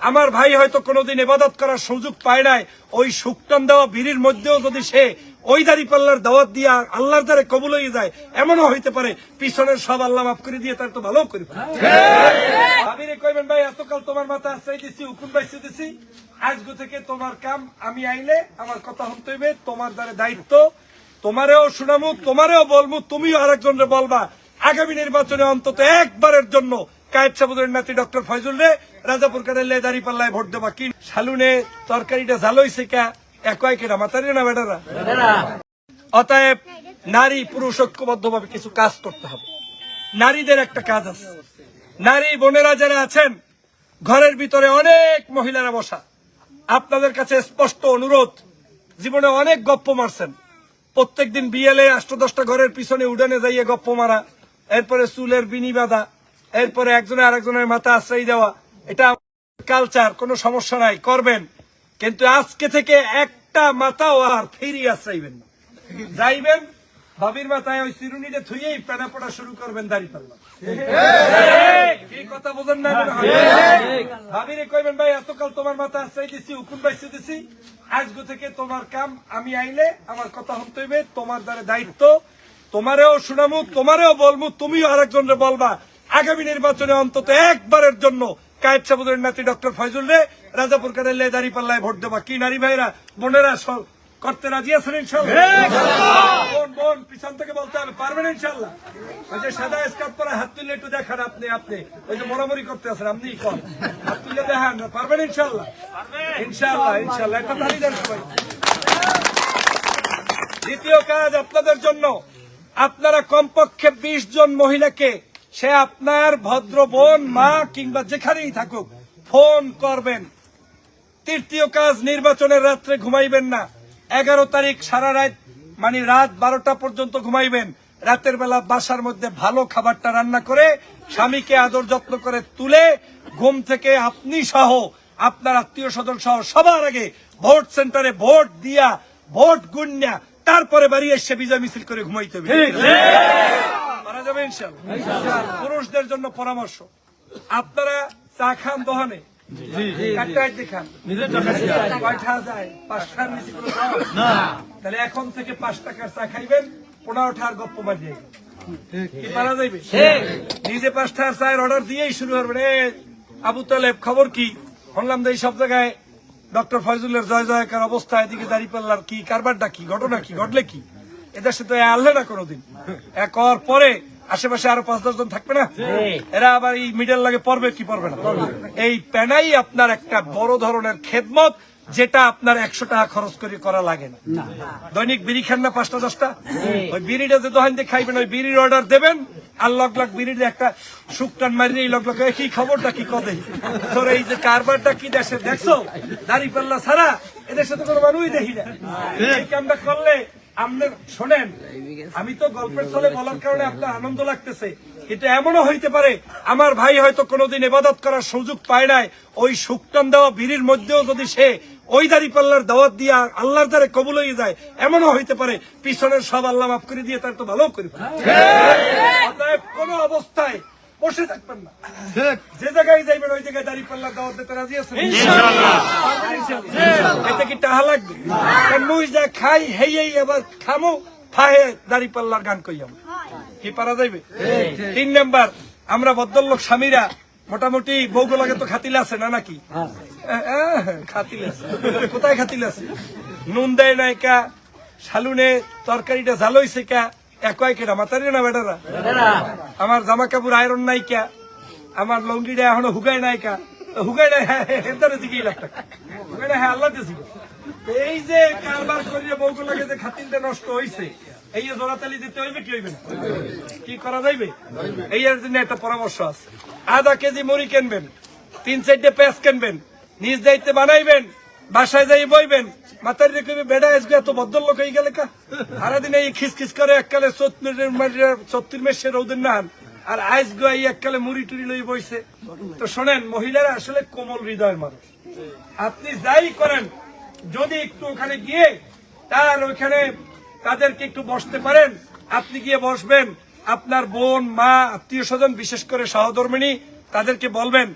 আমার ভাই হয়তো কোনোদিন ইবাদত করার সুযোগ পায় নাই, ওই শুকটান দেওয়া বিড়ির মধ্যেও যদি সে ওই দাঁড়িপাল্লার দাওয়াত দিয়া আল্লাহর দ্বারে কবুল হয়ে যায়, এমনও হইতে পারে পিছনের সব আল্লাহ মাফ করে দিয়ে তার তো ভালো করে ভাবিরে কইবেন ভাই এতকাল তোমার মাথা আশ্রয় দিছি, হুকুম বাইছে দিছি, আজগো থেকে তোমার কাম আমি আইলে আমার কথা শুনতে হইবে, তোমার দ্বারে দায়িত্ব, তোমারেও শুনামু, তোমারেও বলবো, তুমিও আরেকজনরে বলবা। আগামী নির্বাচনে অন্তত একবারের জন্য কায়েদ সাবুদের নাতি ডক্টর ফয়জুল রে রাজাপুর কাটাইলে দাঁড়িপাল্লায় ভোট দেবা। কি শালুনে তরকারিটা ঝাল হইছে কা একই কেনা মাতারি না বেটারা। অতএব নারী পুরুষ ঐক্যবদ্ধভাবে কিছু কাজ করতে হবে। নারীদের একটা কাজ আছে, নারী বোনেরা যারা আছেন ঘরের ভিতরে অনেক মহিলারা বসা, আপনাদের কাছে স্পষ্ট অনুরোধ, জীবনে অনেক গপ্প মারছেন, প্রত্যেকদিন বিয়েলে 8-10টা ঘরের পিছনে উডানে যাইয়ে গপ্প মারা, এরপরে চুলের বিনি বাঁধা, এরপরে একজনে আরেকজনের মাথা আশ্রয় দেওয়া, এটা কালচার, কোনো সমস্যা নাই, করবেন, কিন্তু আজকে থেকে একটা মাথাও আর ফিরি আশ্রাইবেন না। যাইবেন ভাবির মাথায় ওই চিরুনিটা থুইয়েই পেনা পড়া শুরু করবেন দাঁড়িপাল্লা। কি কথা বোঝেন না? ভাবিরে কইবেন ভাই এতকাল তোমার মাথা আশ্রয় দিছি, হুকুম বাইছে দিছি, আজগো থেকে তোমার কাম আমি আইলে আমার কথা শুনতে হইবে, তোমার দ্বারে দায়িত্ব, তোমারেও শুনামু, তোমারেও বলবো, তুমিও আরেকজনরে বলবা। আগামী নির্বাচনে অন্তত একবারের জন্য কায়েদ সাবুদের নাতি ডক্টর ফয়জুল রে রাজাপুর কাটাইলে দাঁড়িপাল্লায় ভোট দেবা। কি নারী ভাইরা বোনেরা করতে রাজি আছেন ইনশাআল্লাহ? বোন পিছন থেকে বলতে হবে, পারবেন ইনশাআল্লাহ? ওই যে সাদা স্কার্ট পরে হাত তুলে একটু দেখান, আপনি ওই যে মরামরি করতে আছেন, আপনি কর হাত তুলে দেখান, পারবেন ইনশাআল্লাহ? ইনশাআল্লাহ ইনশাআল্লাহ, একটা তালি দেন সবাই। দ্বিতীয় কাজ আপনাদের জন্য, আপনারা কমপক্ষে 20 জন মহিলাকে, সে আপনার ভদ্র বোন, মা কিংবা যেখানেই থাকুক, ফোন করবেন। তৃতীয় কাজ, নির্বাচনের রাত্রে ঘুমাইবেন না। 11 তারিখ সারা রাত, মানে রাত 12টা পর্যন্ত ঘুমাইবেন। রাতের বেলা বাসার মধ্যে ভালো খাবারটা রান্না করে স্বামীকে আদর যত্ন করে তুলে ঘুম থেকে আপনি সহ আপনার আত্মীয় স্বজন সহ সবার আগে ভোট সেন্টারে ভোট দিয়া ভোট গুন্যা তারপরে বাড়ি এসে বিজয় মিছিল করে ঘুমাইতে হবে। পারা যাবে ইনশাআল্লাহ? পুরুষদের জন্য পরামর্শ, আপনারা চা খান দোহানে, তাহলে এখন থেকে 5 টাকার চা খাইবেন, 15 টাকার গপ্প বাজিয়ে কি পারা যাইবে? নিজে 5 টাকার চায়ের অর্ডার দিয়েই শুরু করবেন। আবু তালেব খবর কি? শুনলাম যে এই সব জায়গায় ডক্টর ফয়জুলের জয় জয়কার অবস্থা, এদিকে দাঁড়িপাল্লার কি কারবারটা কি, ঘটনা কি, ঘটলে কি? এদের সাথে আনলে না কোনোদিন, এক হওয়ার পরে আশেপাশে আরো 5-10 জন থাকবে না, এরা আবার এই মিডল লাগে পড়বে কি পড়বে না? এই প্যানাই আপনার একটা বড় ধরনের খেদমত, যেটা আপনার 100 টাকা খরচ করে করা লাগে না। দৈনিক বিড়ি খান না 5টা-10টা, ওই বিড়িটা যে দোকান দিয়ে খাইবেন, ওই বিড়ির অর্ডার দেবেন, আর লগ বিড়ির একটা শুকটান মারিয়ে এই লগ কি খবরটা কি কদে তোর, এই যে কারবারটা কি দেশে দেখছো, দাঁড়িপাল্লা ছাড়া এদের সাথে কোনো মানুষই দেখি না। এই কামটা করলে আপনার, শোনেন, আমি তো গল্পের ছলে বলার কারণে আপনার আনন্দ লাগতেছে, কিন্তু এমনও হইতে পারে আমার ভাই হয়তো কোনোদিন ইবাদত করার সুযোগ পায় নাই, ওই শুকটান দেওয়া বিড়ির মধ্যেও যদি সে ওই দাঁড়িপাল্লার দাওয়াত দিয়া আল্লাহর দ্বারে কবুল হয়ে যায়, এমনও হইতে পারে পিছনের সব আল্লাহ মাফ করে দিয়ে তার তো ভালো করে। কোন অবস্থায় বসে থাকবেন না, যে জায়গায় যাইবেন ওই জায়গায় দাঁড়িপাল্লার দাওয়াত দিতে রাজি আছেন ইনশাআল্লাহ? এতে কি টাহা লাগবে? মুই যা খাই হেই আবার খামো ফাহে দাঁড়িপাল্লার গান কইয়াম, কি পারা যাইবে? 3 নাম্বার, আমরা ভদ্রলোক স্বামীরা মোটামুটি বউগুলোকে তো খাতিল আছে না নাকি? খাতিল আছে, কোথায় খাতিল আছে? নুন দেয় নাই কা, শালুনে তরকারিটা ঝাল হইছে কা একই কেনা মাতারি না বেটারা। আমার জামা কাপড় আয়রন নাই কা, আমার লঙ্গিটা এখনো হুগাই নাই কা, হুগাই নাই দিকে হুগাই নাই, হ্যাঁ আল্লাহ দিয়েছি। এই যে কারবার করিয়ে বউগুলোকে যে খাতিলটা নষ্ট হইছে, এই জোড়াতালি দিতে হইবে কি হইবে না? কি করা যাইবে? এই জন্য একটা পরামর্শ আছে, আধা কেজি মুড়ি কিনবেন, 3-4টে পেঁয়াজ কিনবেন, নিজ দায়িত্বে বানাইবেন, বাসায় যাই বইবেন, মাথায় রেখে বেড়া আসবে, এত ভদ্রলোক হয়ে গেলে কা সারাদিন এই খিসখিস করে এককালে 34 মেসে রৌদের নান, আর আইস গাই এককালে মুড়ি টুড়ি লই বইছে। তো শোনেন, মহিলারা আসলে কোমল হৃদয়ের মানুষ, আপনি যাই করেন, যদি একটু ওখানে গিয়ে তার ওইখানে তাদেরকে একটু বসতে পারেন, আপনি গিয়ে বসবেন, আপনার বোন, মা, আত্মীয় স্বজন, বিশেষ করে সহধর্মিণী, তাদেরকে বলবেন